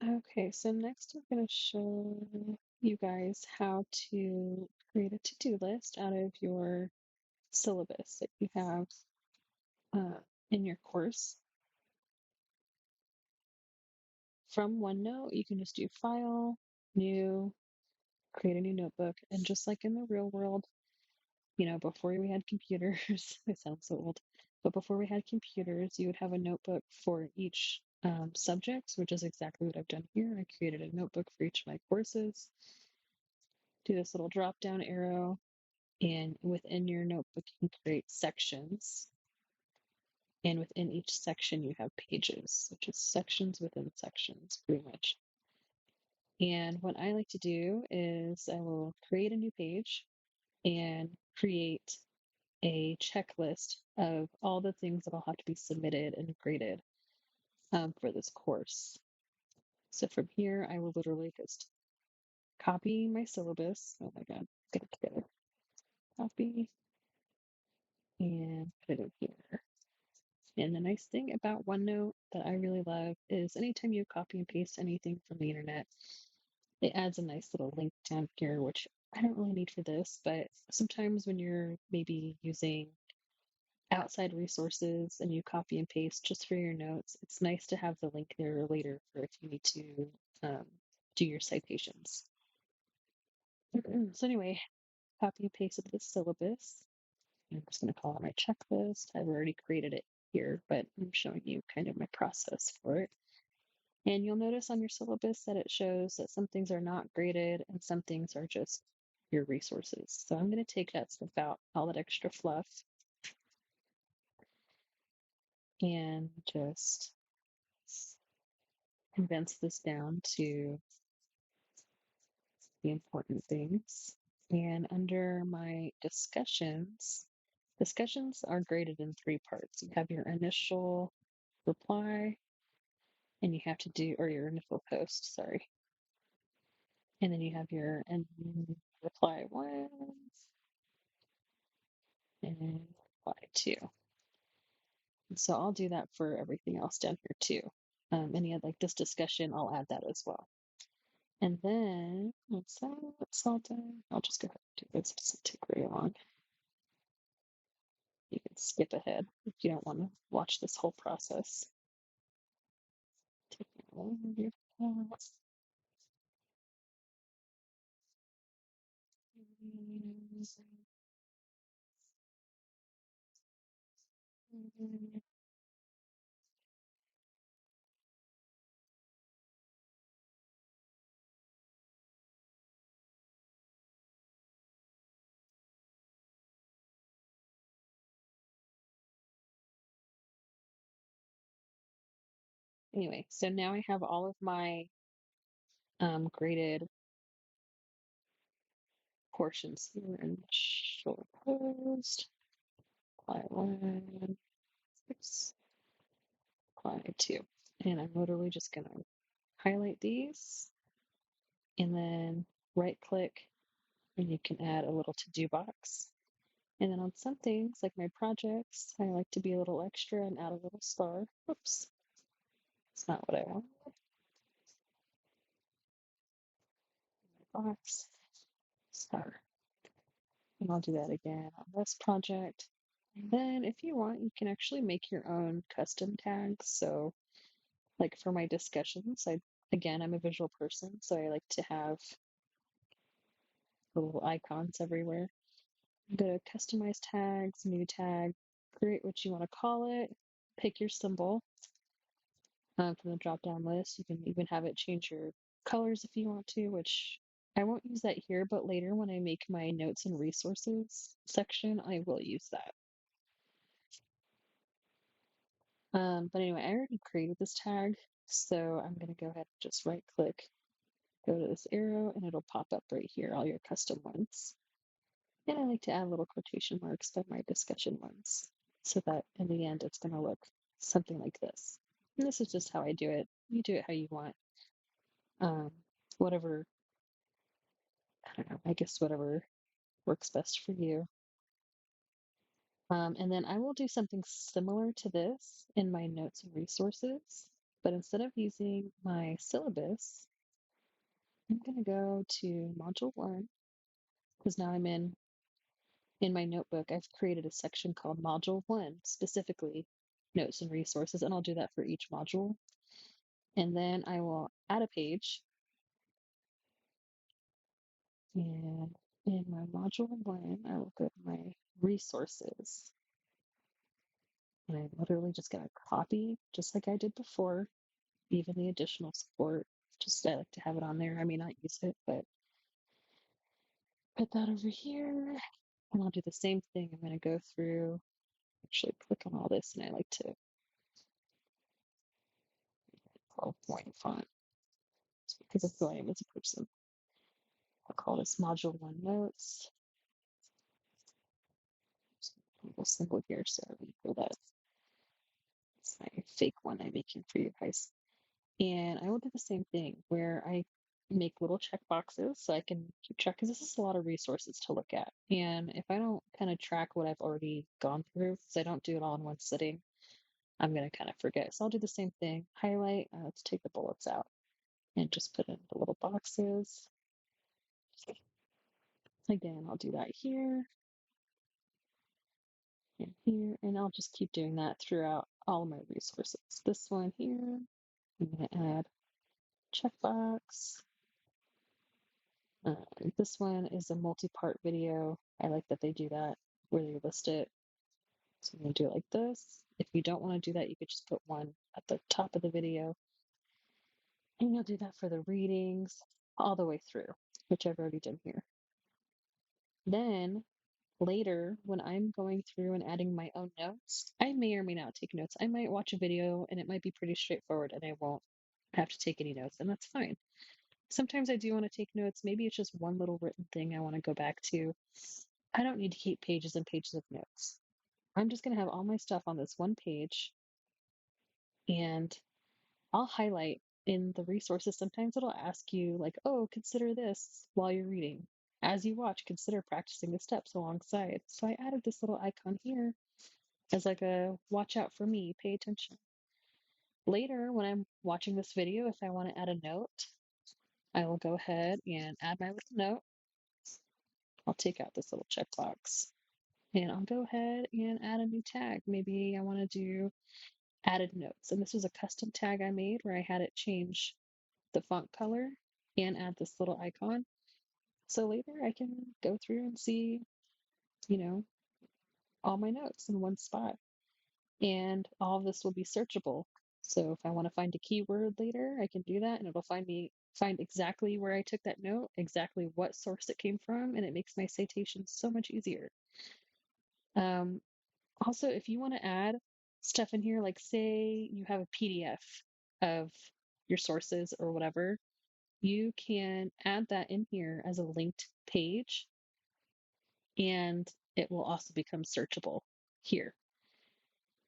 Okay, so next I'm going to show you guys how to create a to-do list out of your syllabus that you have in your course. From OneNote, you can just do File, New, create a new notebook, and just like in the real world, before we had computers, I sound so old, but before we had computers, you would have a notebook for each subject, which is exactly what I've done here. I created a notebook for each of my courses. Do this little drop down arrow, and within your notebook, you can create sections. And within each section, you have pages, which is sections within sections, pretty much. And what I like to do is I will create a new page and create a checklist of all the things that will have to be submitted and graded for this course. So from here, I will literally just copy my syllabus. Oh my God, get it together. Copy and put it in here. And the nice thing about OneNote that I really love is anytime you copy and paste anything from the internet, it adds a nice little link down here, which I don't really need for this, but sometimes when you're maybe using outside resources and you copy and paste just for your notes, it's nice to have the link there later for if you need to um, do your citations. So anyway, copy and pasted the syllabus. I'm just going to call it my checklist. I've already created it here, but I'm showing you kind of my process for it. And you'll notice on your syllabus that it shows that some things are not graded and some things are just your resources. So I'm going to take that stuff out, all that extra fluff, and just condense this down to the important things. And under my discussions are graded in three parts. You have your initial reply, and you have to do, or your initial post, sorry. And then you have your reply one and reply two. And so I'll do that for everything else down here too. Any of like this discussion, I'll add that as well. And then once that's all done, I'll just go ahead and do this. It doesn't take very long. You can skip ahead if you don't want to watch this whole process. Taking all of your files. Anyway, so now I have all of my graded portions here in short post, apply one, oops, apply two. And I'm literally just gonna highlight these and then right click and you can add a little to-do box. And then on some things, like my projects, I like to be a little extra and add a little star. Oops, it's not what I want. Box, star. And I'll do that again on this project. And then if you want, you can actually make your own custom tags. So like for my discussions, again, I'm a visual person, so I like to have little icons everywhere. Go to customize tags, new tag, create what you want to call it, pick your symbol from the drop down list. You can even have it change your colors if you want to, which I won't use that here, but later when I make my notes and resources section, I will use that. But anyway, I already created this tag, so I'm going to go ahead and just right click, go to this arrow, and it'll pop up right here, all your custom ones. And I like to add little quotation marks by my discussion ones so that in the end it's going to look something like this. And this is just how I do it. You do it how you want. Um, whatever, I don't know, I guess whatever works best for you. And then I will do something similar to this in my notes and resources. But instead of using my syllabus, I'm going to go to module 1 because now I'm in my notebook. I've created a section called module 1, specifically notes and resources, and I'll do that for each module. And then I will add a page, and in my module 1, I will go to my resources, and I'm literally just going to copy, just like I did before, even the additional support. Just I like to have it on there. I may not use it, but put that over here. And I'll do the same thing. I'm going to go through, actually click on all this, and I like to 12-point font because of who I am as a person. I'll call this module 1 notes. A little symbol here, so for that, it's my fake one I'm making for you guys. And I will do the same thing where I make little check boxes so I can keep track because this is a lot of resources to look at. And if I don't kind of track what I've already gone through, because I don't do it all in one sitting, I'm going to kind of forget. So I'll do the same thing. Highlight, let's take the bullets out and just put in the little boxes. Again, I'll do that here and here, and I'll just keep doing that throughout all of my resources. This one here, I'm going to add checkbox. Uh, this one is a multi-part video. I like that they do that where they list it. So I'm going to do it like this. If you don't want to do that, you could just put one at the top of the video. And you'll do that for the readings all the way through, which I've already done here. Then later, when I'm going through and adding my own notes, I may or may not take notes. I might watch a video and it might be pretty straightforward and I won't have to take any notes, and that's fine. Sometimes I do want to take notes. Maybe it's just one little written thing I want to go back to. I don't need to keep pages and pages of notes. I'm just going to have all my stuff on this one page, and I'll highlight in the resources. Sometimes it'll ask you, like, oh, consider this while you're reading. As you watch, consider practicing the steps alongside. So I added this little icon here as like a watch out for me, pay attention. Later, when I'm watching this video, if I want to add a note, I will go ahead and add my little note. I'll take out this little checkbox and I'll go ahead and add a new tag. Maybe I want to do added notes. And this was a custom tag I made where I had it change the font color and add this little icon. So later I can go through and see, you know, all my notes in one spot. And all of this will be searchable. So if I want to find a keyword later, I can do that and it'll find exactly where I took that note, exactly what source it came from, and it makes my citation so much easier. Um, Also, if you want to add stuff in here, like say you have a PDF of your sources or whatever, you can add that in here as a linked page and it will also become searchable here.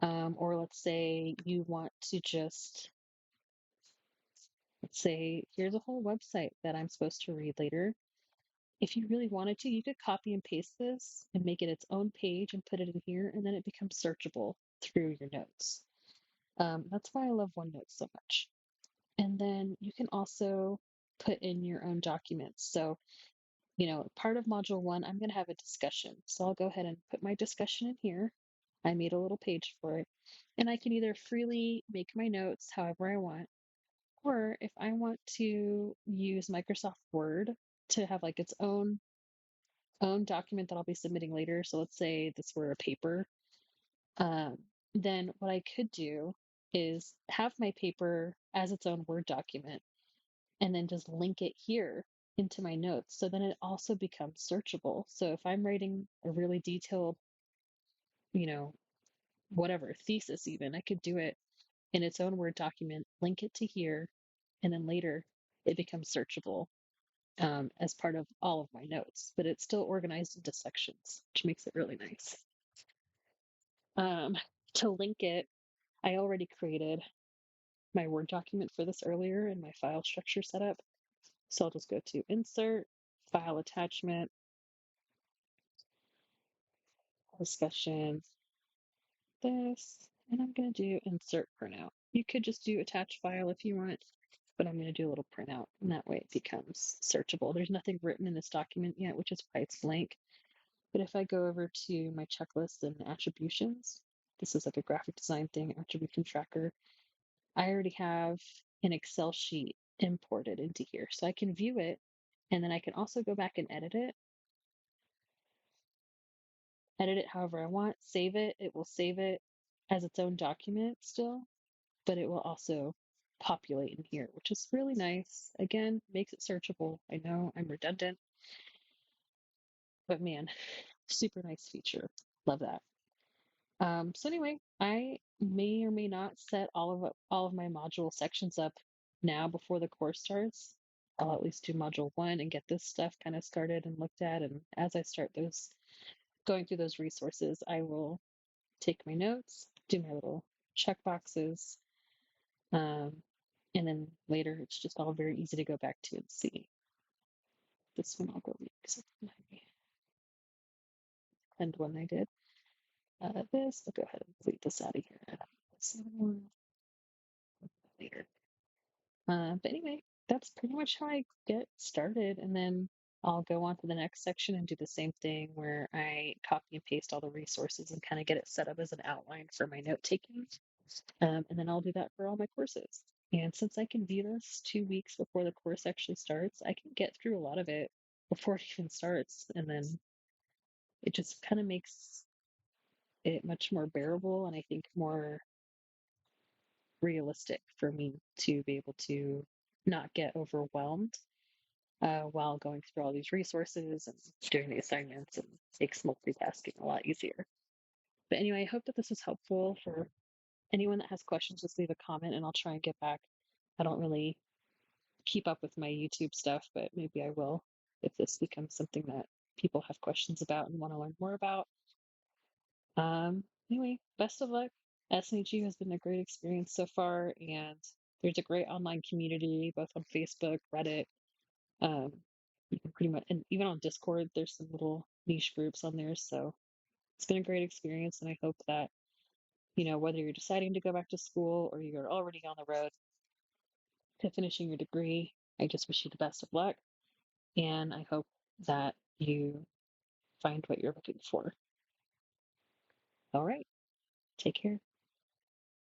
Or let's say you want to just, let's say, here's a whole website that I'm supposed to read later. If you really wanted to, you could copy and paste this and make it its own page and put it in here, and then it becomes searchable through your notes. That's why I love OneNote so much. And then you can also put in your own documents. So, part of module 1, I'm going to have a discussion. So I'll go ahead and put my discussion in here. I made a little page for it. And I can either freely make my notes however I want, or if I want to use Microsoft Word to have like its own document that I'll be submitting later. So let's say this were a paper. Um, then what I could do is have my paper as its own Word document and then just link it here into my notes. So then it also becomes searchable. So if I'm writing a really detailed, you know, whatever, thesis even, I could do it in its own Word document, link it to here, and then later it becomes searchable as part of all of my notes, but it's still organized into sections, which makes it really nice. Um, to link it, I already created my Word document for this earlier in my file structure setup. So I'll just go to Insert, File Attachment, Discussion, this, and I'm going to do Insert Printout. You could just do attach file if you want, but I'm going to do a little printout, and that way it becomes searchable. There's nothing written in this document yet, which is why it's blank. But if I go over to my checklist and attributions, this is like a graphic design thing, attribution tracker. I already have an Excel sheet imported into here. So I can view it, and then I can also go back and edit it however I want, save it. It will save it as its own document still, but it will also populate in here, which is really nice. Again, makes it searchable. I know I'm redundant, but man, super nice feature. Love that. So anyway, I may or may not set all of my module sections up now before the course starts. I'll at least do module one and get this stuff kind of started and looked at. And as I start those going through those resources, I will take my notes, do my little check boxes, um, and then later it's just all very easy to go back to and see. This one I'll go read because it's my end one I did. This, I'll go ahead and delete this out of here. This one later. But anyway, that's pretty much how I get started. And then I'll go on to the next section and do the same thing where I copy and paste all the resources and kind of get it set up as an outline for my note taking. And then I'll do that for all my courses. And since I can view this 2 weeks before the course actually starts, I can get through a lot of it before it even starts. And then it just kind of makes it much more bearable and I think more realistic for me to be able to not get overwhelmed while going through all these resources and doing the assignments and makes multitasking a lot easier. But anyway, I hope that this is helpful for anyone that has questions. Just leave a comment and I'll try and get back. I don't really keep up with my YouTube stuff, but maybe I will if this becomes something that people have questions about and want to learn more about. Anyway, best of luck. SNEG has been a great experience so far, and there's a great online community both on Facebook, Reddit. Um, you can pretty much, and even on Discord, there's some little niche groups on there. So it's been a great experience, and I hope that, whether you're deciding to go back to school or you're already on the road to finishing your degree, I just wish you the best of luck. And I hope that you find what you're looking for. All right. Take care.